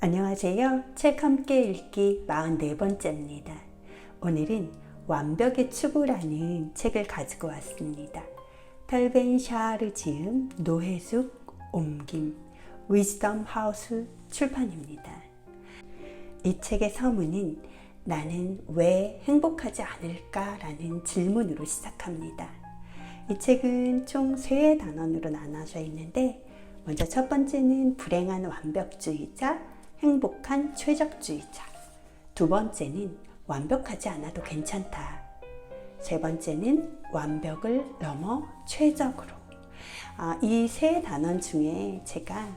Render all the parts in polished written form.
안녕하세요. 책 함께 읽기 44번째입니다. 오늘은 완벽의 추구라는 책을 가지고 왔습니다. 탈벤 샤르 지음, 노혜숙 옮김, 위즈덤 하우스 출판입니다. 이 책의 서문은 나는 왜 행복하지 않을까라는 질문으로 시작합니다. 이 책은 총 3의 단원으로 나눠져 있는데 먼저 첫 번째는 불행한 완벽주의자, 행복한 최적주의자. 두 번째는 완벽하지 않아도 괜찮다. 세 번째는 완벽을 넘어 최적으로. 이 세 단원 중에 제가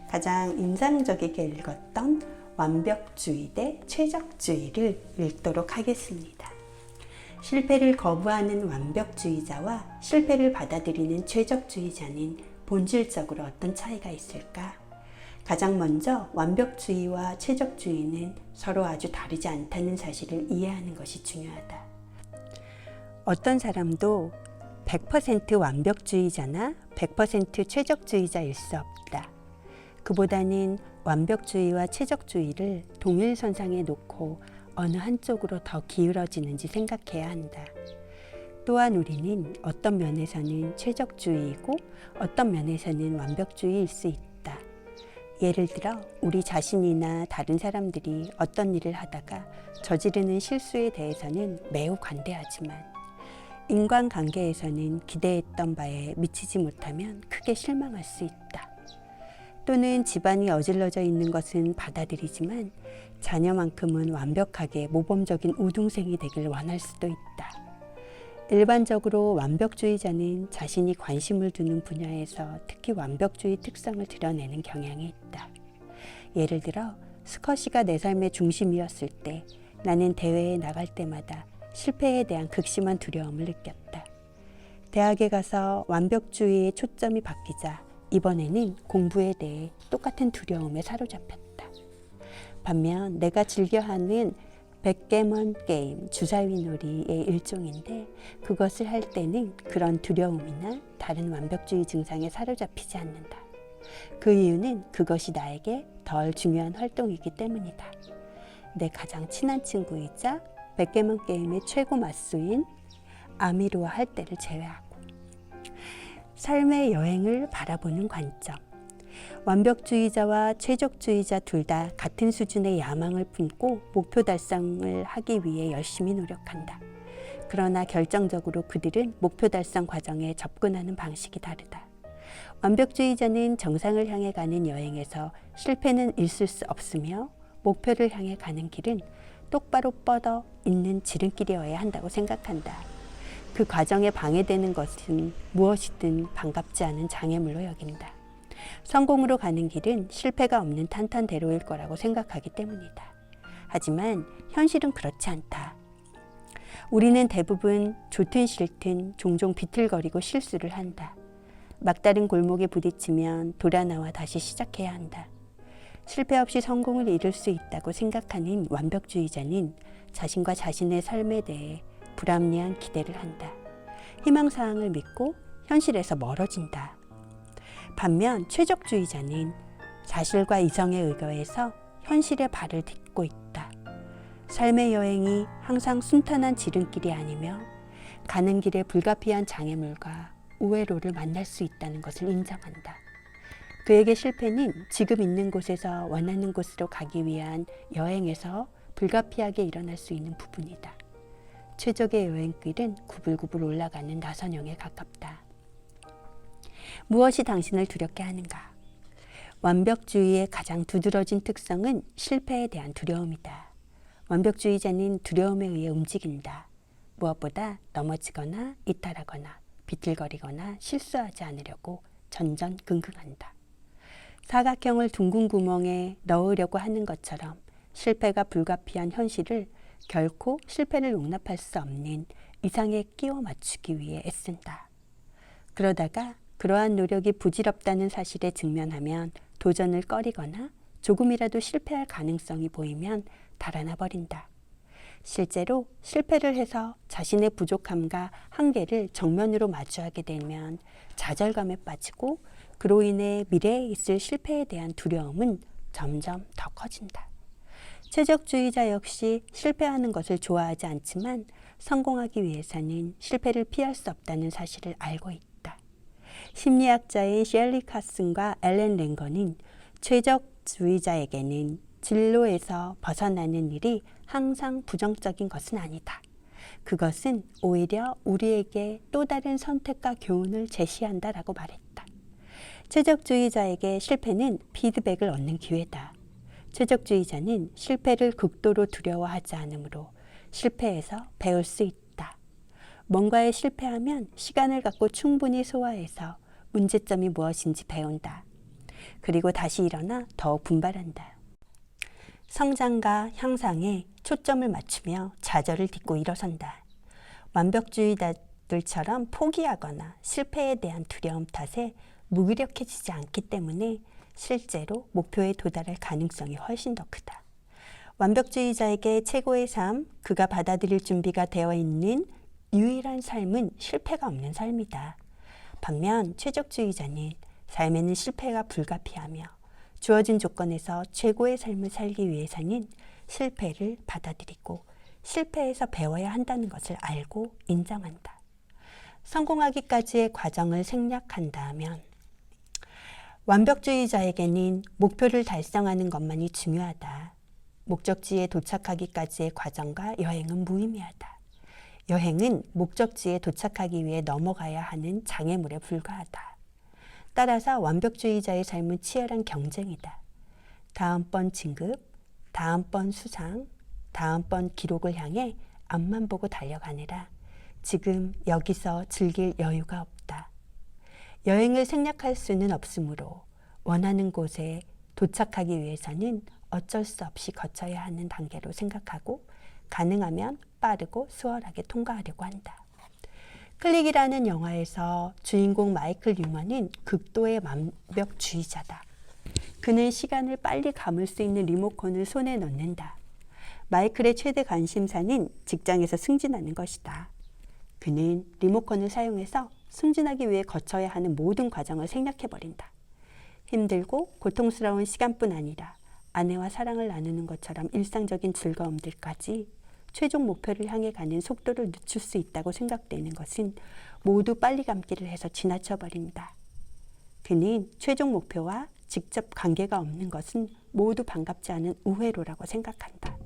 가장 인상적이게 읽었던 완벽주의 대 최적주의를 읽도록 하겠습니다. 실패를 거부하는 완벽주의자와 실패를 받아들이는 최적주의자는 본질적으로 어떤 차이가 있을까? 가장 먼저 완벽주의와 최적주의는 서로 아주 다르지 않다는 사실을 이해하는 것이 중요하다. 어떤 사람도 100% 완벽주의자나 100% 최적주의자일 수 없다. 그보다는 완벽주의와 최적주의를 동일선상에 놓고 어느 한쪽으로 더 기울어지는지 생각해야 한다. 또한 우리는 어떤 면에서는 최적주의이고 어떤 면에서는 완벽주의일 수 있다. 예를 들어 우리 자신이나 다른 사람들이 어떤 일을 하다가 저지르는 실수에 대해서는 매우 관대하지만 인간관계에서는 기대했던 바에 미치지 못하면 크게 실망할 수 있다. 또는 집안이 어질러져 있는 것은 받아들이지만 자녀만큼은 완벽하게 모범적인 우등생이 되길 원할 수도 있다. 일반적으로 완벽주의자는 자신이 관심을 두는 분야에서 특히 완벽주의 특성을 드러내는 경향이 있다. 예를 들어 스쿼시가 내 삶의 중심이었을 때 나는 대회에 나갈 때마다 실패에 대한 극심한 두려움을 느꼈다. 대학에 가서 완벽주의의 초점이 바뀌자 이번에는 공부에 대해 똑같은 두려움에 사로잡혔다. 반면 내가 즐겨하는 백개먼 게임, 주사위 놀이의 일종인데 그것을 할 때는 그런 두려움이나 다른 완벽주의 증상에 사로잡히지 않는다. 그 이유는 그것이 나에게 덜 중요한 활동이기 때문이다. 내 가장 친한 친구이자 백개먼 게임의 최고 맞수인 아미르와 할 때를 제외하고. 삶의 여행을 바라보는 관점. 완벽주의자와 최적주의자 둘 다 같은 수준의 야망을 품고 목표 달성을 하기 위해 열심히 노력한다. 그러나 결정적으로 그들은 목표 달성 과정에 접근하는 방식이 다르다. 완벽주의자는 정상을 향해 가는 여행에서 실패는 있을 수 없으며 목표를 향해 가는 길은 똑바로 뻗어 있는 지름길이어야 한다고 생각한다. 그 과정에 방해되는 것은 무엇이든 반갑지 않은 장애물로 여긴다. 성공으로 가는 길은 실패가 없는 탄탄대로일 거라고 생각하기 때문이다. 하지만 현실은 그렇지 않다. 우리는 대부분 좋든 싫든 종종 비틀거리고 실수를 한다. 막다른 골목에 부딪히면 돌아 나와 다시 시작해야 한다. 실패 없이 성공을 이룰 수 있다고 생각하는 완벽주의자는 자신과 자신의 삶에 대해 불합리한 기대를 한다. 희망사항을 믿고 현실에서 멀어진다. 반면 최적주의자는 사실과 이성에 의거해서 현실에 발을 딛고 있다. 삶의 여행이 항상 순탄한 지름길이 아니며 가는 길에 불가피한 장애물과 우회로를 만날 수 있다는 것을 인정한다. 그에게 실패는 지금 있는 곳에서 원하는 곳으로 가기 위한 여행에서 불가피하게 일어날 수 있는 부분이다. 최적의 여행길은 구불구불 올라가는 나선형에 가깝다. 무엇이 당신을 두렵게 하는가? 완벽주의의 가장 두드러진 특성은 실패에 대한 두려움이다. 완벽주의자는 두려움에 의해 움직인다. 무엇보다 넘어지거나 이탈하거나 비틀거리거나 실수하지 않으려고 전전긍긍한다. 사각형을 둥근 구멍에 넣으려고 하는 것처럼 실패가 불가피한 현실을 결코 실패를 용납할 수 없는 이상에 끼워 맞추기 위해 애쓴다. 그러다가 그러한 노력이 부질없다는 사실에 직면하면 도전을 꺼리거나 조금이라도 실패할 가능성이 보이면 달아나 버린다. 실제로 실패를 해서 자신의 부족함과 한계를 정면으로 마주하게 되면 좌절감에 빠지고 그로 인해 미래에 있을 실패에 대한 두려움은 점점 더 커진다. 최적주의자 역시 실패하는 것을 좋아하지 않지만 성공하기 위해서는 실패를 피할 수 없다는 사실을 알고 있다. 심리학자인 셸리 카슨과 앨런 랭거는 최적주의자에게는 진로에서 벗어나는 일이 항상 부정적인 것은 아니다. 그것은 오히려 우리에게 또 다른 선택과 교훈을 제시한다라고 말했다. 최적주의자에게 실패는 피드백을 얻는 기회다. 최적주의자는 실패를 극도로 두려워하지 않으므로 실패에서 배울 수 있다. 뭔가에 실패하면 시간을 갖고 충분히 소화해서 문제점이 무엇인지 배운다. 그리고 다시 일어나 더욱 분발한다. 성장과 향상에 초점을 맞추며 좌절을 딛고 일어선다. 완벽주의자들처럼 포기하거나 실패에 대한 두려움 탓에 무기력해지지 않기 때문에 실제로 목표에 도달할 가능성이 훨씬 더 크다. 완벽주의자에게 최고의 삶, 그가 받아들일 준비가 되어 있는 유일한 삶은 실패가 없는 삶이다. 반면 최적주의자는 삶에는 실패가 불가피하며 주어진 조건에서 최고의 삶을 살기 위해서는 실패를 받아들이고 실패에서 배워야 한다는 것을 알고 인정한다. 성공하기까지의 과정을 생략한다면 완벽주의자에게는 목표를 달성하는 것만이 중요하다. 목적지에 도착하기까지의 과정과 여행은 무의미하다. 여행은 목적지에 도착하기 위해 넘어가야 하는 장애물에 불과하다. 따라서 완벽주의자의 삶은 치열한 경쟁이다. 다음번 진급, 다음번 수상, 다음번 기록을 향해 앞만 보고 달려가느라 지금 여기서 즐길 여유가 없다. 여행을 생략할 수는 없으므로 원하는 곳에 도착하기 위해서는 어쩔 수 없이 거쳐야 하는 단계로 생각하고 가능하면 빠르고 수월하게 통과하려고 한다. 클릭이라는 영화에서 주인공 마이클 뉴먼은 극도의 완벽주의자다. 그는 시간을 빨리 감을 수 있는 리모컨을 손에 넣는다. 마이클의 최대 관심사는 직장에서 승진하는 것이다. 그는 리모컨을 사용해서 승진하기 위해 거쳐야 하는 모든 과정을 생략해버린다. 힘들고 고통스러운 시간뿐 아니라 아내와 사랑을 나누는 것처럼 일상적인 즐거움들까지 최종 목표를 향해 가는 속도를 늦출 수 있다고 생각되는 것은 모두 빨리 감기를 해서 지나쳐버린다. 그는 최종 목표와 직접 관계가 없는 것은 모두 반갑지 않은 우회로라고 생각한다.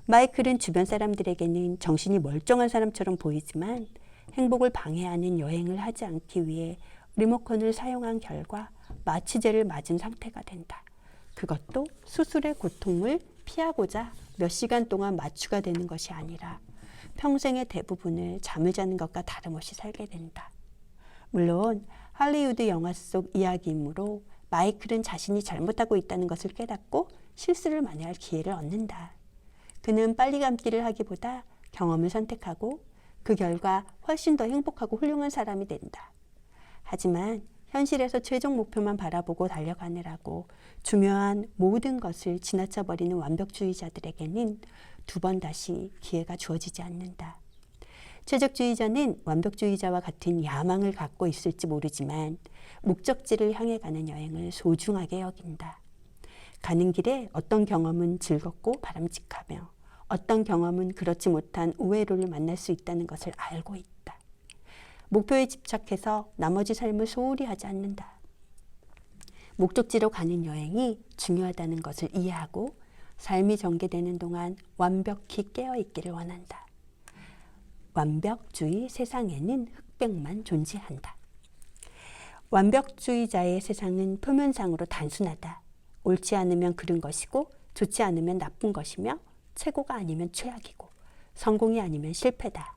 마이클은 주변 사람들에게는 정신이 멀쩡한 사람처럼 보이지만 행복을 방해하는 여행을 하지 않기 위해 리모컨을 사용한 결과 마취제를 맞은 상태가 된다. 그것도 수술의 고통을 피하고자 몇 시간 동안 마취가 되는 것이 아니라 평생의 대부분을 잠을 자는 것과 다름없이 살게 된다. 물론 할리우드 영화 속 이야기이므로 마이클은 자신이 잘못하고 있다는 것을 깨닫고 실수를 만회할 기회를 얻는다. 그는 빨리 감기를 하기보다 경험을 선택하고 그 결과 훨씬 더 행복하고 훌륭한 사람이 된다. 하지만 현실에서 최종 목표만 바라보고 달려가느라고 중요한 모든 것을 지나쳐버리는 완벽주의자들에게는 두 번 다시 기회가 주어지지 않는다. 최적주의자는 완벽주의자와 같은 야망을 갖고 있을지 모르지만 목적지를 향해 가는 여행을 소중하게 여긴다. 가는 길에 어떤 경험은 즐겁고 바람직하며 어떤 경험은 그렇지 못한 우회로를 만날 수 있다는 것을 알고 있다. 목표에 집착해서 나머지 삶을 소홀히 하지 않는다. 목적지로 가는 여행이 중요하다는 것을 이해하고 삶이 전개되는 동안 완벽히 깨어있기를 원한다. 완벽주의 세상에는 흑백만 존재한다. 완벽주의자의 세상은 표면상으로 단순하다. 옳지 않으면 그른 것이고 좋지 않으면 나쁜 것이며 최고가 아니면 최악이고 성공이 아니면 실패다.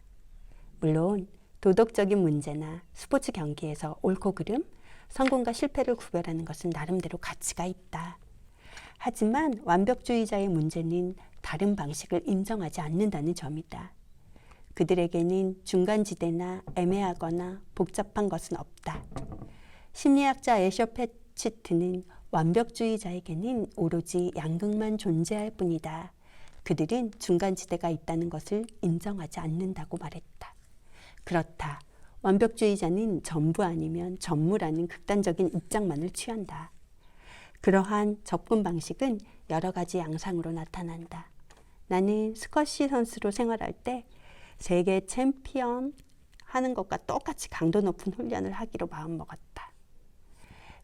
물론 도덕적인 문제나 스포츠 경기에서 옳고 그름, 성공과 실패를 구별하는 것은 나름대로 가치가 있다. 하지만 완벽주의자의 문제는 다른 방식을 인정하지 않는다는 점이다. 그들에게는 중간지대나 애매하거나 복잡한 것은 없다. 심리학자 애셔 패치트는 완벽주의자에게는 오로지 양극만 존재할 뿐이다. 그들은 중간지대가 있다는 것을 인정하지 않는다고 말했다. 그렇다. 완벽주의자는 전부 아니면 전무라는 극단적인 입장만을 취한다. 그러한 접근 방식은 여러 가지 양상으로 나타난다. 나는 스쿼시 선수로 생활할 때 세계 챔피언 하는 것과 똑같이 강도 높은 훈련을 하기로 마음먹었다.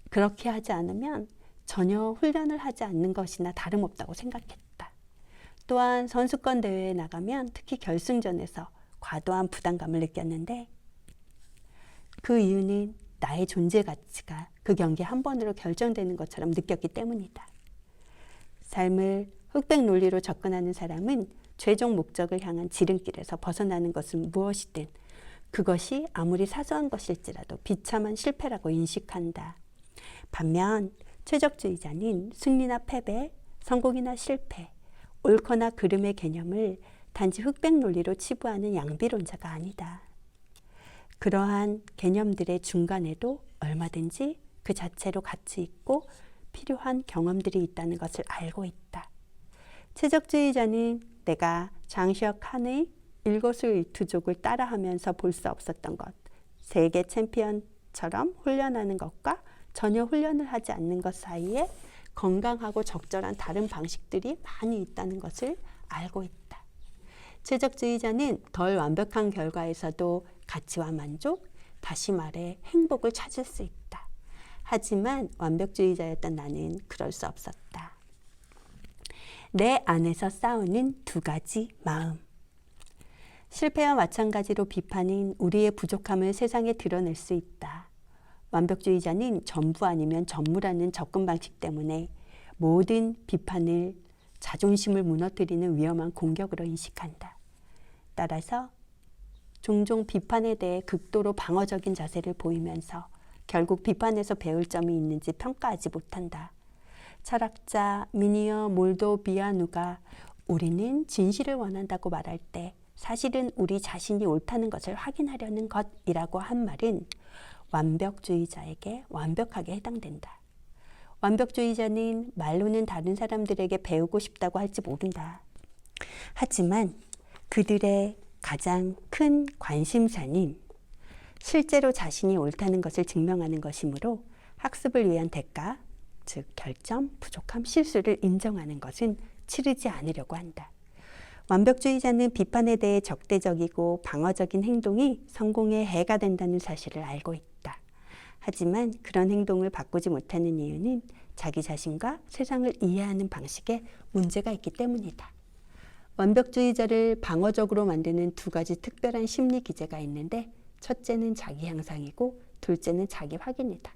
그렇게 하지 않으면 전혀 훈련을 하지 않는 것이나 다름없다고 생각했다. 또한 선수권 대회에 나가면 특히 결승전에서 과도한 부담감을 느꼈는데 그 이유는 나의 존재 가치가 그 경기 한 번으로 결정되는 것처럼 느꼈기 때문이다. 삶을 흑백 논리로 접근하는 사람은 최종 목적을 향한 지름길에서 벗어나는 것은 무엇이든 그것이 아무리 사소한 것일지라도 비참한 실패라고 인식한다. 반면 최적주의자는 승리나 패배, 성공이나 실패, 옳거나 그름의 개념을 단지 흑백 논리로 치부하는 양비론자가 아니다. 그러한 개념들의 중간에도 얼마든지 그 자체로 가치 있고 필요한 경험들이 있다는 것을 알고 있다. 최적주의자는 내가 장시혁 칸의 일거수일투족을 따라하면서 볼 수 없었던 것, 세계 챔피언처럼 훈련하는 것과 전혀 훈련을 하지 않는 것 사이에 건강하고 적절한 다른 방식들이 많이 있다는 것을 알고 있다. 최적주의자는 덜 완벽한 결과에서도 가치와 만족, 다시 말해 행복을 찾을 수 있다. 하지만 완벽주의자였던 나는 그럴 수 없었다. 내 안에서 싸우는 두 가지 마음. 실패와 마찬가지로 비판은 우리의 부족함을 세상에 드러낼 수 있다. 완벽주의자는 전부 아니면 전무라는 접근 방식 때문에 모든 비판을 자존심을 무너뜨리는 위험한 공격으로 인식한다. 따라서 종종 비판에 대해 극도로 방어적인 자세를 보이면서 결국 비판에서 배울 점이 있는지 평가하지 못한다. 철학자 미니어 몰도비아누가 우리는 진실을 원한다고 말할 때 사실은 우리 자신이 옳다는 것을 확인하려는 것이라고 한 말은 완벽주의자에게 완벽하게 해당된다. 완벽주의자는 말로는 다른 사람들에게 배우고 싶다고 할지 모른다. 하지만 그들의 가장 큰 관심사는 실제로 자신이 옳다는 것을 증명하는 것이므로 학습을 위한 대가, 즉 결점, 부족함, 실수를 인정하는 것은 치르지 않으려고 한다. 완벽주의자는 비판에 대해 적대적이고 방어적인 행동이 성공에 해가 된다는 사실을 알고 있다. 하지만 그런 행동을 바꾸지 못하는 이유는 자기 자신과 세상을 이해하는 방식에 문제가 있기 때문이다. 완벽주의자를 방어적으로 만드는 두 가지 특별한 심리 기제가 있는데 첫째는 자기 향상이고 둘째는 자기 확인이다.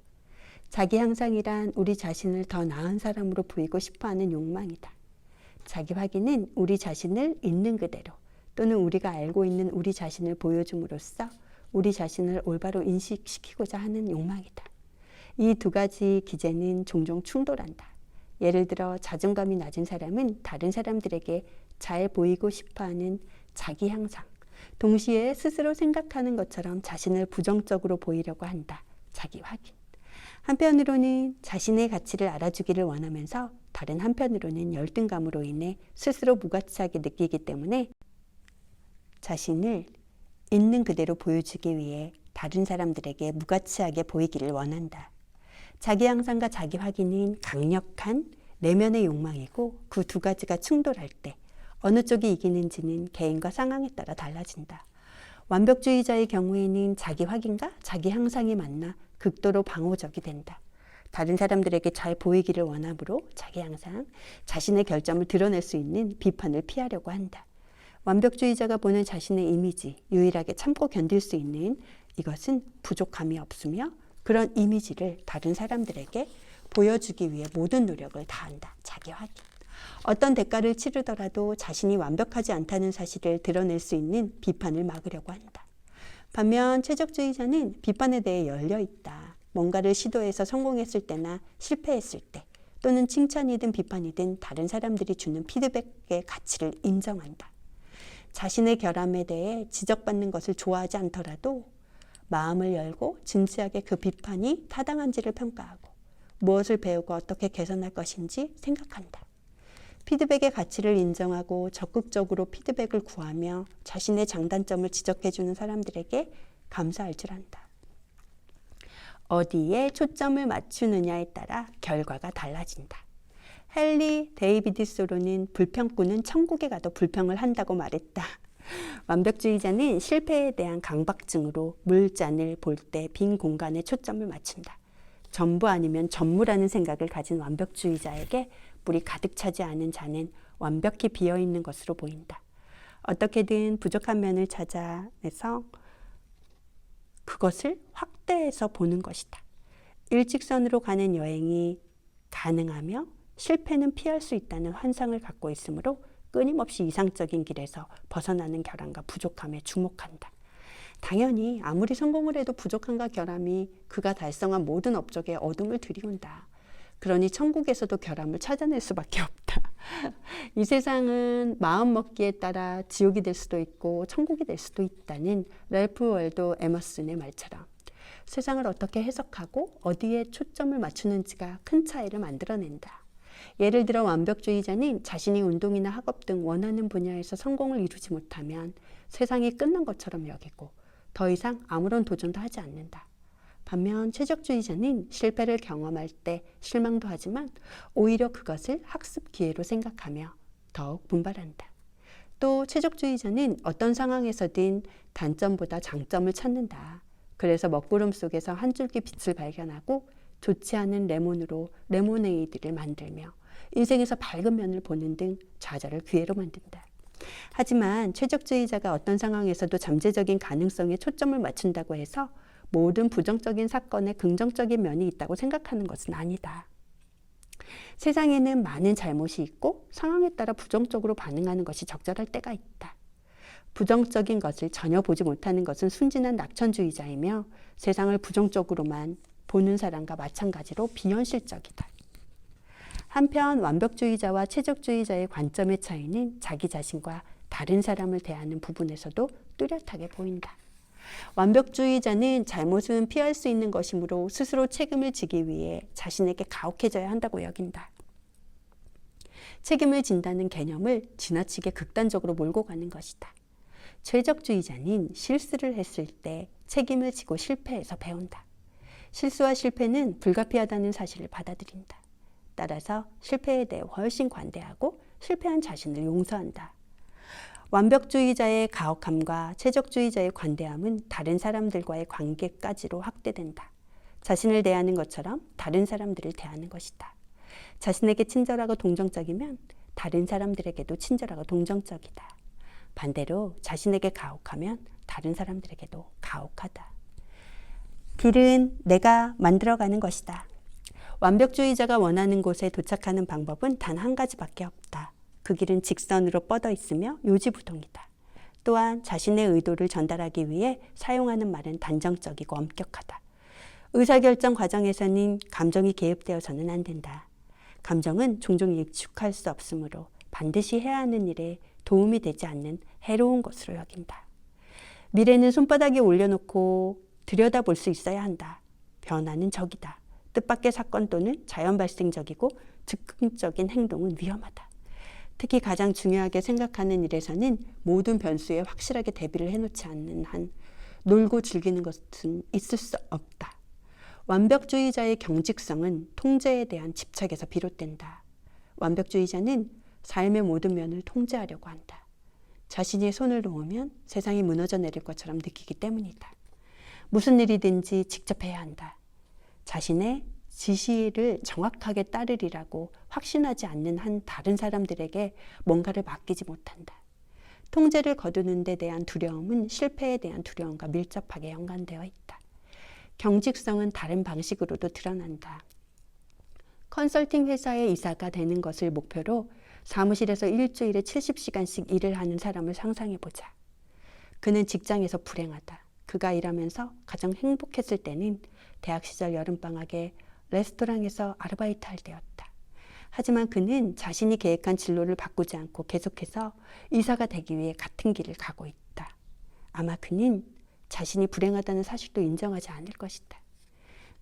자기 향상이란 우리 자신을 더 나은 사람으로 보이고 싶어하는 욕망이다. 자기 확인은 우리 자신을 있는 그대로 또는 우리가 알고 있는 우리 자신을 보여줌으로써 우리 자신을 올바로 인식시키고자 하는 욕망이다. 이 두 가지 기제는 종종 충돌한다. 예를 들어 자존감이 낮은 사람은 다른 사람들에게 잘 보이고 싶어하는 자기 향상, 동시에 스스로 생각하는 것처럼 자신을 부정적으로 보이려고 한다. 자기 확인. 한편으로는 자신의 가치를 알아주기를 원하면서 다른 한편으로는 열등감으로 인해 스스로 무가치하게 느끼기 때문에 자신을 있는 그대로 보여주기 위해 다른 사람들에게 무가치하게 보이기를 원한다. 자기 향상과 자기 확인은 강력한 내면의 욕망이고 그 두 가지가 충돌할 때 어느 쪽이 이기는지는 개인과 상황에 따라 달라진다. 완벽주의자의 경우에는 자기 확인과 자기 향상이 만나 극도로 방어적이 된다. 다른 사람들에게 잘 보이기를 원하므로 자기 향상, 자신의 결점을 드러낼 수 있는 비판을 피하려고 한다. 완벽주의자가 보는 자신의 이미지, 유일하게 참고 견딜 수 있는 이것은 부족함이 없으며 그런 이미지를 다른 사람들에게 보여주기 위해 모든 노력을 다한다. 자기 확인. 어떤 대가를 치르더라도 자신이 완벽하지 않다는 사실을 드러낼 수 있는 비판을 막으려고 한다. 반면 최적주의자는 비판에 대해 열려 있다. 뭔가를 시도해서 성공했을 때나 실패했을 때 또는 칭찬이든 비판이든 다른 사람들이 주는 피드백의 가치를 인정한다. 자신의 결함에 대해 지적받는 것을 좋아하지 않더라도 마음을 열고 진지하게 그 비판이 타당한지를 평가하고 무엇을 배우고 어떻게 개선할 것인지 생각한다. 피드백의 가치를 인정하고 적극적으로 피드백을 구하며 자신의 장단점을 지적해주는 사람들에게 감사할 줄 안다. 어디에 초점을 맞추느냐에 따라 결과가 달라진다. 헨리 데이비드 소로는 불평꾼은 천국에 가도 불평을 한다고 말했다. 완벽주의자는 실패에 대한 강박증으로 물잔을 볼 때 빈 공간에 초점을 맞춘다. 전부 아니면 전무라는 생각을 가진 완벽주의자에게 물이 가득 차지 않은 잔은 완벽히 비어있는 것으로 보인다. 어떻게든 부족한 면을 찾아내서 그것을 확대해서 보는 것이다. 일직선으로 가는 여행이 가능하며 실패는 피할 수 있다는 환상을 갖고 있으므로 끊임없이 이상적인 길에서 벗어나는 결함과 부족함에 주목한다. 당연히 아무리 성공을 해도 부족함과 결함이 그가 달성한 모든 업적에 어둠을 들이운다. 그러니 천국에서도 결함을 찾아낼 수밖에 없다. 이 세상은 마음먹기에 따라 지옥이 될 수도 있고 천국이 될 수도 있다는 랄프 월도 에머슨의 말처럼 세상을 어떻게 해석하고 어디에 초점을 맞추는지가 큰 차이를 만들어낸다. 예를 들어 완벽주의자는 자신이 운동이나 학업 등 원하는 분야에서 성공을 이루지 못하면 세상이 끝난 것처럼 여기고 더 이상 아무런 도전도 하지 않는다. 반면 최적주의자는 실패를 경험할 때 실망도 하지만 오히려 그것을 학습 기회로 생각하며 더욱 분발한다. 또 최적주의자는 어떤 상황에서든 단점보다 장점을 찾는다. 그래서 먹구름 속에서 한 줄기 빛을 발견하고 좋지 않은 레몬으로 레모네이드를 만들며 인생에서 밝은 면을 보는 등 좌절을 기회로 만든다. 하지만 최적주의자가 어떤 상황에서도 잠재적인 가능성에 초점을 맞춘다고 해서 모든 부정적인 사건에 긍정적인 면이 있다고 생각하는 것은 아니다. 세상에는 많은 잘못이 있고 상황에 따라 부정적으로 반응하는 것이 적절할 때가 있다. 부정적인 것을 전혀 보지 못하는 것은 순진한 낙천주의자이며 세상을 부정적으로만 보는 사람과 마찬가지로 비현실적이다. 한편 완벽주의자와 최적주의자의 관점의 차이는 자기 자신과 다른 사람을 대하는 부분에서도 뚜렷하게 보인다. 완벽주의자는 잘못은 피할 수 있는 것이므로 스스로 책임을 지기 위해 자신에게 가혹해져야 한다고 여긴다. 책임을 진다는 개념을 지나치게 극단적으로 몰고 가는 것이다. 최적주의자는 실수를 했을 때 책임을 지고 실패해서 배운다. 실수와 실패는 불가피하다는 사실을 받아들인다. 따라서 실패에 대해 훨씬 관대하고 실패한 자신을 용서한다. 완벽주의자의 가혹함과 최적주의자의 관대함은 다른 사람들과의 관계까지로 확대된다. 자신을 대하는 것처럼 다른 사람들을 대하는 것이다. 자신에게 친절하고 동정적이면 다른 사람들에게도 친절하고 동정적이다. 반대로 자신에게 가혹하면 다른 사람들에게도 가혹하다. 길은 내가 만들어가는 것이다. 완벽주의자가 원하는 곳에 도착하는 방법은 단 한 가지밖에 없다. 그 길은 직선으로 뻗어 있으며 요지부동이다. 또한 자신의 의도를 전달하기 위해 사용하는 말은 단정적이고 엄격하다. 의사결정 과정에서는 감정이 개입되어서는 안 된다. 감정은 종종 익숙할 수 없으므로 반드시 해야 하는 일에 도움이 되지 않는 해로운 것으로 여긴다. 미래는 손바닥에 올려놓고 들여다볼 수 있어야 한다. 변화는 적이다. 뜻밖의 사건 또는 자연 발생적이고 즉흥적인 행동은 위험하다. 특히 가장 중요하게 생각하는 일에서는 모든 변수에 확실하게 대비를 해놓지 않는 한 놀고 즐기는 것은 있을 수 없다. 완벽주의자의 경직성은 통제에 대한 집착에서 비롯된다. 완벽주의자는 삶의 모든 면을 통제하려고 한다. 자신이 손을 놓으면 세상이 무너져 내릴 것처럼 느끼기 때문이다. 무슨 일이든지 직접 해야 한다. 자신의 지시를 정확하게 따르리라고 확신하지 않는 한 다른 사람들에게 뭔가를 맡기지 못한다. 통제를 거두는 데 대한 두려움은 실패에 대한 두려움과 밀접하게 연관되어 있다. 경직성은 다른 방식으로도 드러난다. 컨설팅 회사의 이사가 되는 것을 목표로 사무실에서 일주일에 70시간씩 일을 하는 사람을 상상해보자. 그는 직장에서 불행하다. 그가 일하면서 가장 행복했을 때는 대학 시절 여름방학에 레스토랑에서 아르바이트 할 때였다. 하지만 그는 자신이 계획한 진로를 바꾸지 않고 계속해서 이사가 되기 위해 같은 길을 가고 있다. 아마 그는 자신이 불행하다는 사실도 인정하지 않을 것이다.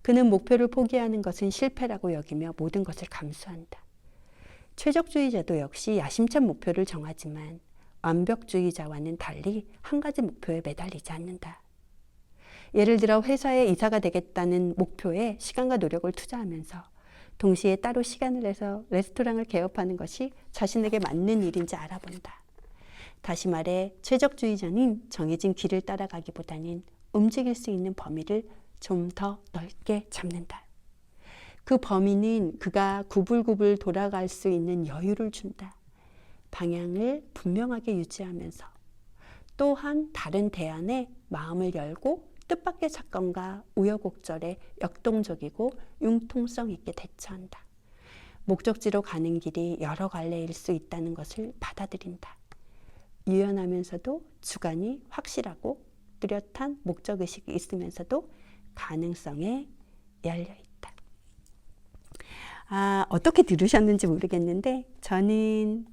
그는 목표를 포기하는 것은 실패라고 여기며 모든 것을 감수한다. 최적주의자도 역시 야심찬 목표를 정하지만 완벽주의자와는 달리 한 가지 목표에 매달리지 않는다. 예를 들어 회사에 이사가 되겠다는 목표에 시간과 노력을 투자하면서 동시에 따로 시간을 내서 레스토랑을 개업하는 것이 자신에게 맞는 일인지 알아본다. 다시 말해 최적주의자는 정해진 길을 따라가기보다는 움직일 수 있는 범위를 좀 더 넓게 잡는다. 그 범위는 그가 구불구불 돌아갈 수 있는 여유를 준다. 방향을 분명하게 유지하면서 또한 다른 대안에 마음을 열고 뜻밖의 사건과 우여곡절에 역동적이고 융통성 있게 대처한다. 목적지로 가는 길이 여러 갈래일 수 있다는 것을 받아들인다. 유연하면서도 주관이 확실하고 뚜렷한 목적의식이 있으면서도 가능성에 열려있다. 어떻게 들으셨는지 모르겠는데 저는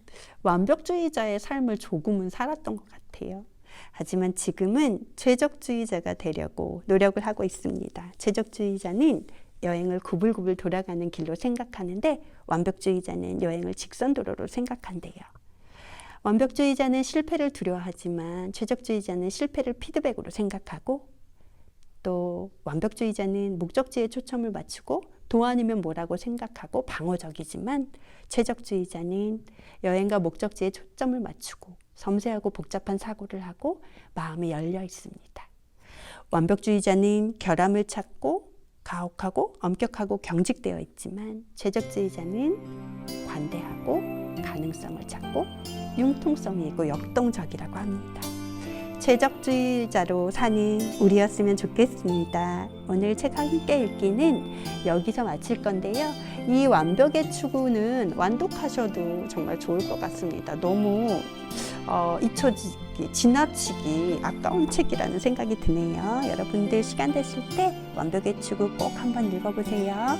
완벽주의자의 삶을 조금은 살았던 것 같아요. 하지만 지금은 최적주의자가 되려고 노력을 하고 있습니다. 최적주의자는 여행을 구불구불 돌아가는 길로 생각하는데 완벽주의자는 여행을 직선도로로 생각한대요. 완벽주의자는 실패를 두려워하지만 최적주의자는 실패를 피드백으로 생각하고 또 완벽주의자는 목적지에 초점을 맞추고 도 아니면 뭐라고 생각하고 방어적이지만 최적주의자는 여행과 목적지에 초점을 맞추고 섬세하고 복잡한 사고를 하고 마음이 열려 있습니다. 완벽주의자는 결함을 찾고 가혹하고 엄격하고 경직되어 있지만 최적주의자는 관대하고 가능성을 찾고 융통성이 있고 역동적이라고 합니다. 최적주의자로 사는 우리였으면 좋겠습니다. 오늘 책 함께 읽기는 여기서 마칠 건데요. 이 완벽의 추구는 완독하셔도 정말 좋을 것 같습니다. 너무 잊혀지기, 지나치기 아까운 책이라는 생각이 드네요. 여러분들 시간 되실 때 완벽의 추구 꼭 한번 읽어보세요.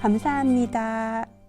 감사합니다.